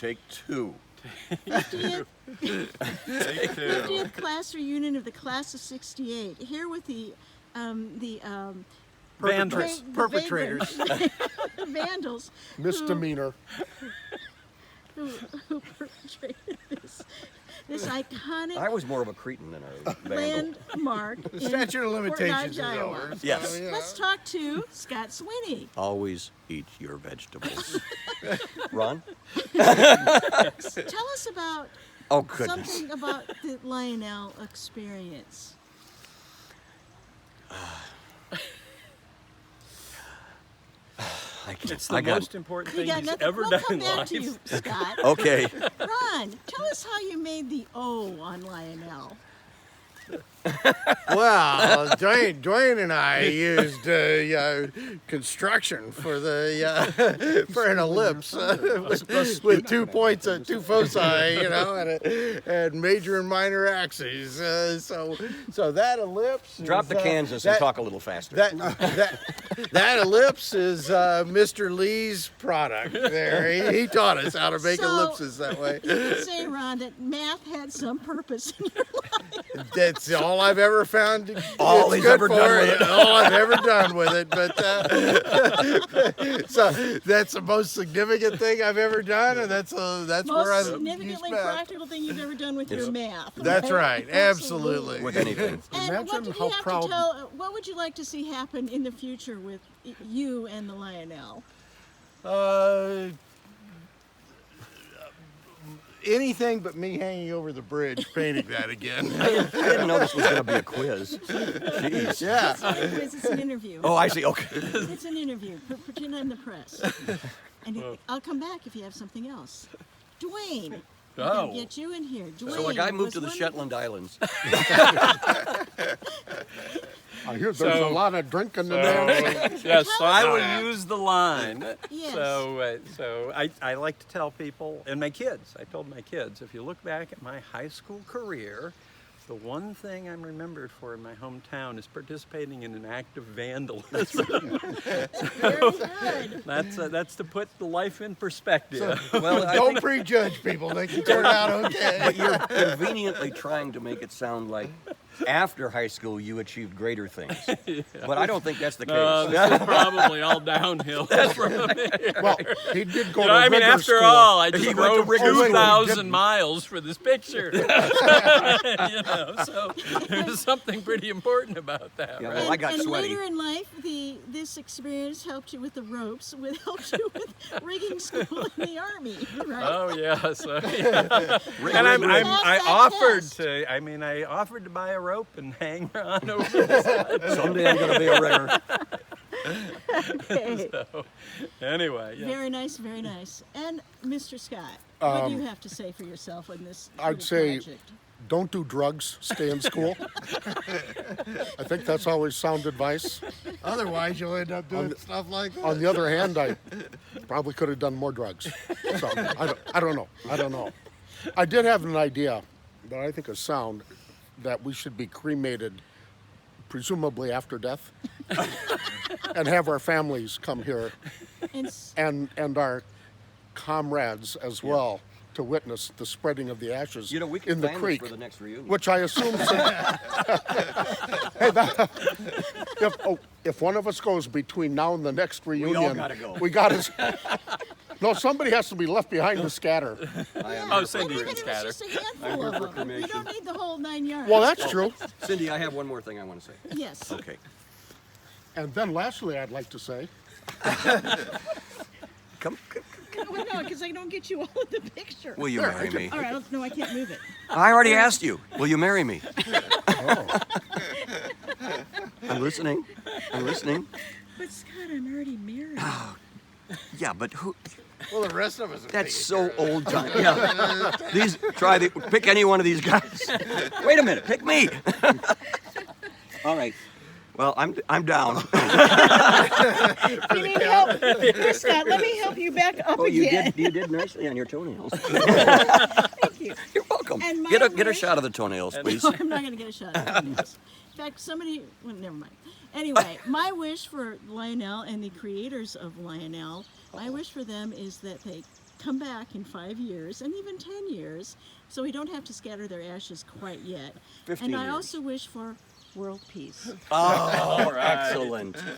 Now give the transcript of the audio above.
Take two. 50th class reunion of the class of '68. Here with the Perpetrators. the Vandals, Misdemeanor. who perpetrated this iconic I was more of a cretin than a vandal. landmark. The statute of limitations is Iowa. over. Yes. So, you know. Let's talk to Scott Swinney. Always eat your vegetables. Ron? Tell us about Oh, goodness. something about the Lionel experience. It's the most important thing he's ever we'll done come in back life. to you, Scott. Okay. Ron, tell us how you made the O on Lionel. Well, Dwayne and I used construction for the for an ellipse with 2 points, 2 foci, and major and minor axes. So that ellipse. Drop the Kansas and talk a little faster. That ellipse is Mr. Lee's product. There, he taught us how to make ellipses that way. You could say, Ron, that math had some purpose in your life. That's all I've ever found. All it's he's good ever for, done with it. All I've ever done with it. But so that's the most significant thing I've ever done, and that's where I Most significantly practical thing you've ever done with your math. That's right, absolutely. With anything. And Imagine what did how you have proud- to tell? What would you like to see happen in the future with you and the Lionel? Anything but me hanging over the bridge painting that again. I didn't know this was going to be a quiz. Jeez. Yeah. It's an interview. Oh, I see. Okay. It's an interview. Pretend I'm the press. And I'll come back if you have something else. Dwayne. We're gonna get you in here. Dwayne. So, like, I moved to was the one of Shetland Islands. I hear there's a lot of drinking in there. Yes, so I will use the line. Yes. So I like to tell people, and my kids, I told my kids, if you look back at my high school career, the one thing I'm remembered for in my hometown is participating in an act of vandalism. Very good. That's to put the life in perspective. Well, I Don't think, prejudge people. They can turn out okay. but you're conveniently trying to make it sound like after high school you achieved greater things. But I don't think that's the case. This is probably all downhill. That's from here. Well, he did go to I mean, rigor after school. all, I just He went to drove rigor school. 2,000 miles for this picture. So there's something pretty important about that, Yeah, right? well, I got and sweaty. later in life, this experience helped you with the ropes, helped you with rigging school in the Army, right? Oh yes, and Rig, I rig. offered to buy a rope and hang on over the side. Someday I'm going to be a rigger. Okay. So, anyway, yeah. Very nice, very nice. And Mr. Scott, what do you have to say for yourself on this I'd little say project? don't do drugs, stay in school. I think that's always sound advice. Otherwise, you'll end up doing stuff like that. On the other hand, I probably could have done more drugs. So I don't know. I did have an idea that I think is sound, that we should be cremated, presumably after death, and have our families come here And and our comrades as well to witness the spreading of the ashes You know, we can in the plan this creek, for the next reunion. which I assume. If one of us goes between now and the next reunion, gotta go. We got to. No, somebody has to be left behind to scatter. Oh, Cindy even can if it's scatter. just a handful of them, you don't need the whole 9 yards. Well, that's true. Cindy, I have one more thing I want to say. Yes. Okay. And then lastly, I'd like to say, Come, Well, no, because I don't get you all in the picture. will you marry me? All right, no, I can't move it. I already asked you. Will you marry me? oh, I'm listening. But Scott, I'm already married. Yeah, but who? Well, the rest of us. That's so old time. Yeah. Pick any one of these guys. Wait a minute. Pick me. All right. Well, I'm down. You need help? Here, Scott, let me help you back up again. You did nicely on your toenails. Thank you. You're welcome. And my Get a wish- shot of the toenails, please. I'm not going to get a shot at it. In fact, well, never mind. Anyway, my wish for Lionel and the creators of Lionel, my wish for them is that they come back in 5 years and even 10 years, so we don't have to scatter their ashes quite yet. 15 And I years. also wish for world peace. Oh, excellent.